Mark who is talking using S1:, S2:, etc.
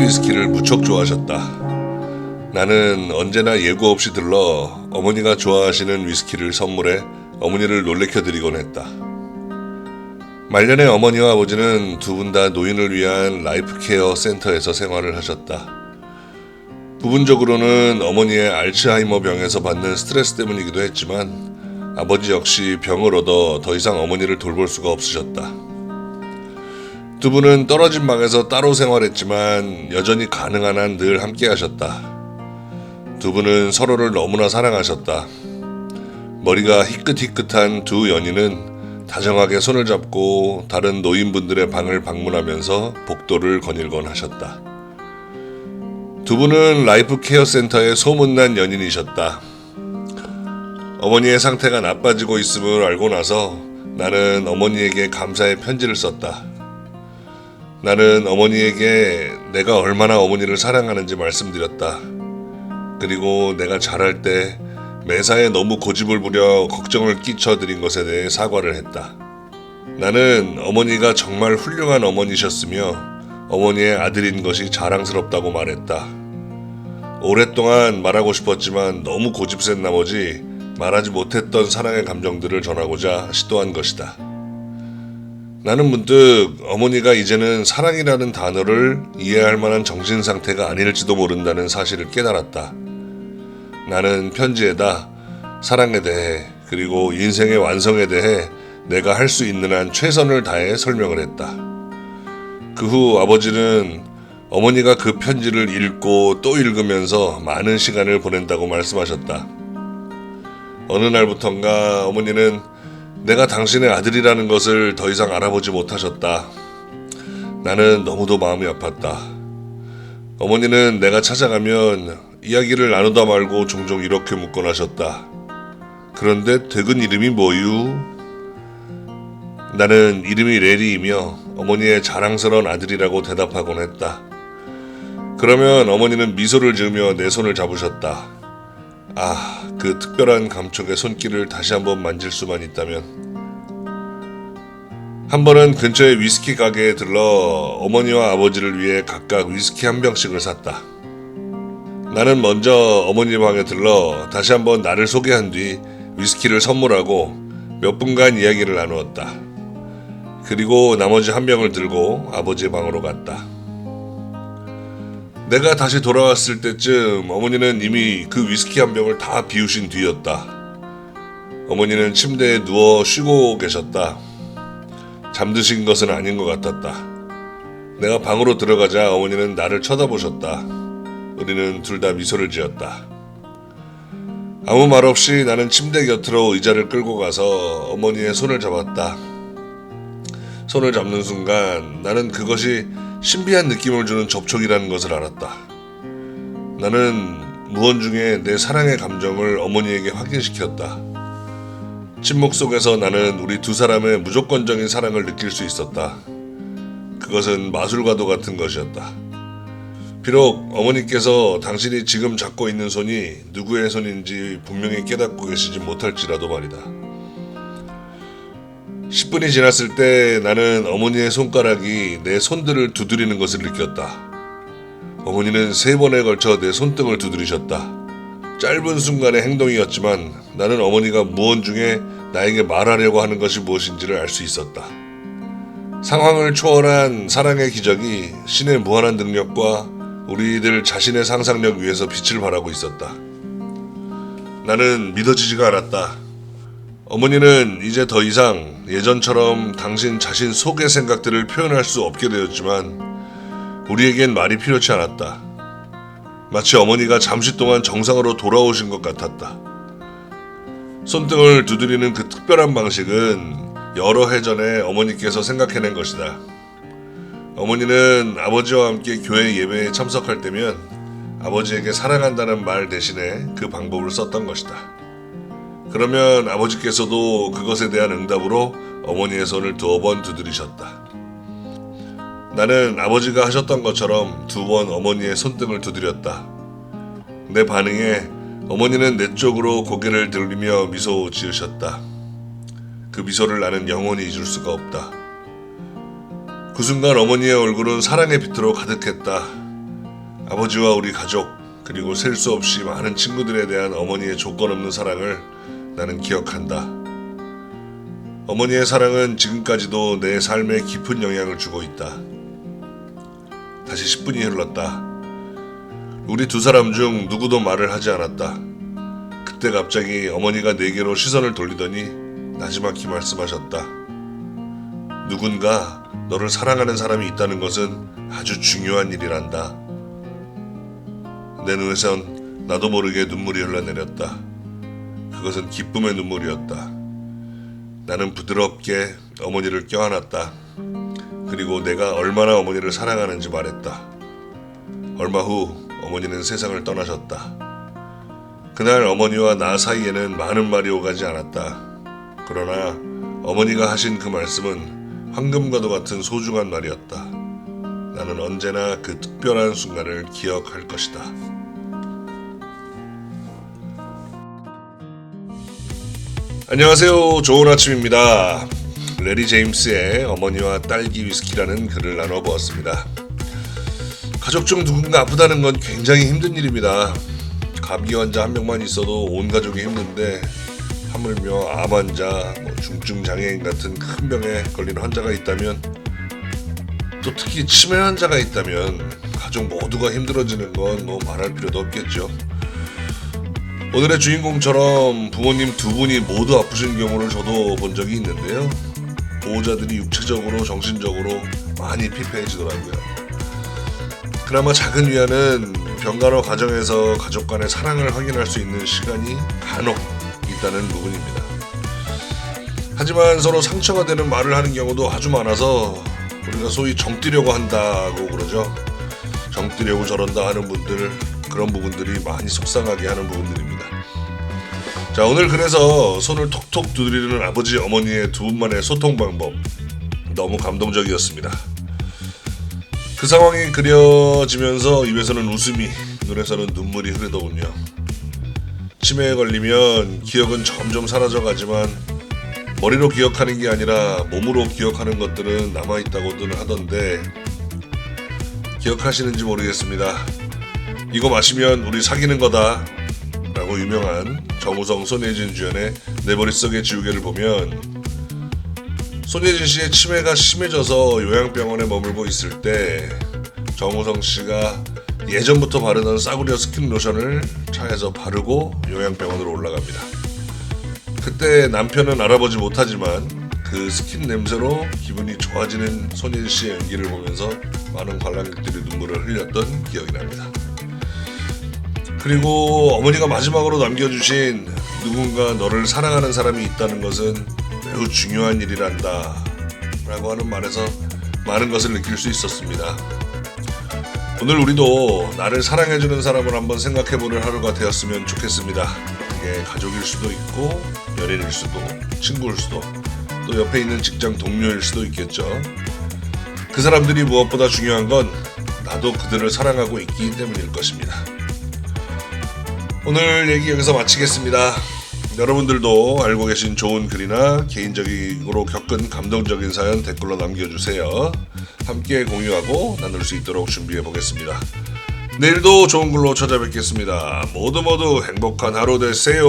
S1: 위스키를 무척 좋아하셨다. 나는 언제나 예고 없이 들러 어머니가 좋아하시는 위스키를 선물해 어머니를 놀래켜드리곤 했다. 말년에 어머니와 아버지는 두 분 다 노인을 위한 라이프케어 센터에서 생활을 하셨다. 부분적으로는 어머니의 알츠하이머 병에서 받는 스트레스 때문이기도 했지만 아버지 역시 병을 얻어 더 이상 어머니를 돌볼 수가 없으셨다. 두 분은 떨어진 방에서 따로 생활했지만 여전히 가능한 한 늘 함께 하셨다. 두 분은 서로를 너무나 사랑하셨다. 머리가 희끗희끗한 두 연인은 다정하게 손을 잡고 다른 노인분들의 방을 방문하면서 복도를 거닐곤 하셨다. 두 분은 라이프 케어 센터의 소문난 연인이셨다. 어머니의 상태가 나빠지고 있음을 알고 나서 나는 어머니에게 감사의 편지를 썼다. 나는 어머니에게 내가 얼마나 어머니를 사랑하는지 말씀드렸다. 그리고 내가 잘할 때 매사에 너무 고집을 부려 걱정을 끼쳐드린 것에 대해 사과를 했다. 나는 어머니가 정말 훌륭한 어머니셨으며 어머니의 아들인 것이 자랑스럽다고 말했다. 오랫동안 말하고 싶었지만 너무 고집센 나머지 말하지 못했던 사랑의 감정들을 전하고자 시도한 것이다. 나는 문득 어머니가 이제는 사랑이라는 단어를 이해할 만한 정신 상태가 아닐지도 모른다는 사실을 깨달았다. 나는 편지에다 사랑에 대해 그리고 인생의 완성에 대해 내가 할 수 있는 한 최선을 다해 설명을 했다. 그 후 아버지는 어머니가 그 편지를 읽고 또 읽으면서 많은 시간을 보낸다고 말씀하셨다. 어느 날부턴가 어머니는 내가 당신의 아들이라는 것을 더 이상 알아보지 못하셨다. 나는 너무도 마음이 아팠다. 어머니는 내가 찾아가면 이야기를 나누다 말고 종종 이렇게 묻곤 하셨다. 그런데 댁은 이름이 뭐유? 나는 이름이 레리이며 어머니의 자랑스러운 아들이라고 대답하곤 했다. 그러면 어머니는 미소를 지으며 내 손을 잡으셨다. 아, 그 특별한 감촉의 손길을 다시 한번 만질 수만 있다면. 한 번은 근처의 위스키 가게에 들러 어머니와 아버지를 위해 각각 위스키 한 병씩을 샀다. 나는 먼저 어머니 방에 들러 다시 한번 나를 소개한 뒤 위스키를 선물하고 몇 분간 이야기를 나누었다. 그리고 나머지 한 병을 들고 아버지의 방으로 갔다. 내가 다시 돌아왔을 때쯤 어머니는 이미 그 위스키 한 병을 다 비우신 뒤였다. 어머니는 침대에 누워 쉬고 계셨다. 잠드신 것은 아닌 것 같았다. 내가 방으로 들어가자 어머니는 나를 쳐다보셨다. 우리는 둘 다 미소를 지었다. 아무 말 없이 나는 침대 곁으로 의자를 끌고 가서 어머니의 손을 잡았다. 손을 잡는 순간 나는 그것이 신비한 느낌을 주는 접촉이라는 것을 알았다. 나는 무언 중에 내 사랑의 감정을 어머니에게 확인시켰다. 침묵 속에서 나는 우리 두 사람의 무조건적인 사랑을 느낄 수 있었다. 그것은 마술과도 같은 것이었다. 비록 어머니께서 당신이 지금 잡고 있는 손이 누구의 손인지 분명히 깨닫고 계시지 못할지라도 말이다. 10분이 지났을 때 나는 어머니의 손가락이 내 손들을 두드리는 것을 느꼈다. 어머니는 3번에 걸쳐 내 손등을 두드리셨다. 짧은 순간의 행동이었지만 나는 어머니가 무언 중에 나에게 말하려고 하는 것이 무엇인지를 알 수 있었다. 상황을 초월한 사랑의 기적이 신의 무한한 능력과 우리들 자신의 상상력 위에서 빛을 발하고 있었다. 나는 믿어지지가 않았다. 어머니는 이제 더 이상 예전처럼 당신 자신 속의 생각들을 표현할 수 없게 되었지만 우리에겐 말이 필요치 않았다. 마치 어머니가 잠시 동안 정상으로 돌아오신 것 같았다. 손등을 두드리는 그 특별한 방식은 여러 해 전에 어머니께서 생각해낸 것이다. 어머니는 아버지와 함께 교회 예배에 참석할 때면 아버지에게 사랑한다는 말 대신에 그 방법을 썼던 것이다. 그러면 아버지께서도 그것에 대한 응답으로 어머니의 손을 2번 두드리셨다. 나는 아버지가 하셨던 것처럼 2번 어머니의 손등을 두드렸다. 내 반응에 어머니는 내 쪽으로 고개를 들리며 미소 지으셨다. 그 미소를 나는 영원히 잊을 수가 없다. 그 순간 어머니의 얼굴은 사랑의 빛으로 가득했다. 아버지와 우리 가족, 그리고 셀 수 없이 많은 친구들에 대한 어머니의 조건 없는 사랑을 나는 기억한다. 어머니의 사랑은 지금까지도 내 삶에 깊은 영향을 주고 있다. 다시 10분이 흘렀다. 우리 두 사람 중 누구도 말을 하지 않았다. 그때 갑자기 어머니가 내게로 시선을 돌리더니 나지막히 말씀하셨다. 누군가 너를 사랑하는 사람이 있다는 것은 아주 중요한 일이란다. 내 눈에선 나도 모르게 눈물이 흘러내렸다. 그것은 기쁨의 눈물이었다. 나는 부드럽게 어머니를 껴안았다. 그리고 내가 얼마나 어머니를 사랑하는지 말했다. 얼마 후 어머니는 세상을 떠나셨다. 그날 어머니와 나 사이에는 많은 말이 오가지 않았다. 그러나 어머니가 하신 그 말씀은 황금과도 같은 소중한 말이었다. 나는 언제나 그 특별한 순간을 기억할 것이다. 안녕하세요. 좋은 아침입니다. 레리 제임스의 어머니와 딸기 위스키라는 글을 나눠보았습니다. 가족 중 누군가 아프다는 건 굉장히 힘든 일입니다. 감기 환자 한 명만 있어도 온 가족이 힘든데 하물며 암 환자, 중증 장애인 같은 큰 병에 걸린 환자가 있다면, 또 특히 치매 환자가 있다면 가족 모두가 힘들어지는 건 말할 필요도 없겠죠. 오늘의 주인공처럼 부모님 두 분이 모두 아프신 경우를 저도 본 적이 있는데요. 보호자들이 육체적으로 정신적으로 많이 피폐해지더라고요. 그나마 작은 위안은 병간호 가정에서 가족 간의 사랑을 확인할 수 있는 시간이 간혹 있다는 부분입니다. 하지만 서로 상처가 되는 말을 하는 경우도 아주 많아서 우리가 소위 정뜨려고 한다고 그러죠. 정뜨려고 저런다 하는 분들, 그런 부분들이 많이 속상하게 하는 부분들입니다. 자, 오늘 그래서 손을 톡톡 두드리는 아버지 어머니의 두 분만의 소통 방법, 너무 감동적이었습니다. 그 상황이 그려지면서 입에서는 웃음이, 눈에서는 눈물이 흐르더군요. 치매에 걸리면 기억은 점점 사라져가지만 머리로 기억하는 게 아니라 몸으로 기억하는 것들은 남아있다고들 하던데, 기억하시는지 모르겠습니다. 이거 마시면 우리 사귀는 거다 라고 유명한 정우성 손예진 주연의 내 머릿속의 지우개를 보면, 손예진 씨의 치매가 심해져서 요양병원에 머물고 있을 때 정우성 씨가 예전부터 바르던 싸구려 스킨 로션을 차에서 바르고 요양병원으로 올라갑니다. 그때 남편은 알아보지 못하지만 그 스킨 냄새로 기분이 좋아지는 손예진 씨의 연기를 보면서 많은 관람객들이 눈물을 흘렸던 기억이 납니다. 그리고 어머니가 마지막으로 남겨주신 누군가 너를 사랑하는 사람이 있다는 것은 매우 중요한 일이란다 라고 하는 말에서 많은 것을 느낄 수 있었습니다. 오늘 우리도 나를 사랑해주는 사람을 한번 생각해보는 하루가 되었으면 좋겠습니다. 그게 가족일 수도 있고, 연인일 수도, 친구일 수도, 또 옆에 있는 직장 동료일 수도 있겠죠. 그 사람들이 무엇보다 중요한 건 나도 그들을 사랑하고 있기 때문일 것입니다. 오늘 얘기 여기서 마치겠습니다. 여러분들도 알고 계신 좋은 글이나 개인적으로 겪은 감동적인 사연 댓글로 남겨주세요. 함께 공유하고 나눌 수 있도록 준비해 보겠습니다. 내일도 좋은 글로 찾아뵙겠습니다. 모두 행복한 하루 되세요.